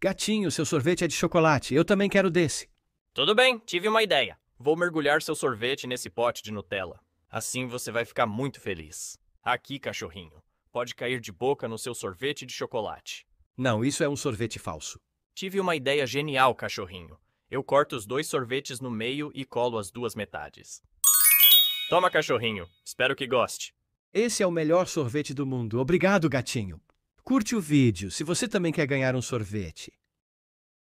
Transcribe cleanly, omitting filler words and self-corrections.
Gatinho, seu sorvete é de chocolate. Eu também quero desse. Tudo bem, tive uma ideia. Vou mergulhar seu sorvete nesse pote de Nutella. Assim você vai ficar muito feliz. Aqui, cachorrinho. Pode cair de boca no seu sorvete de chocolate. Não, isso é um sorvete falso. Tive uma ideia genial, cachorrinho. Eu corto os 2 sorvetes no meio e colo as 2 metades. Toma, cachorrinho. Espero que goste. Esse é o melhor sorvete do mundo. Obrigado, gatinho. Curte o vídeo se você também quer ganhar um sorvete.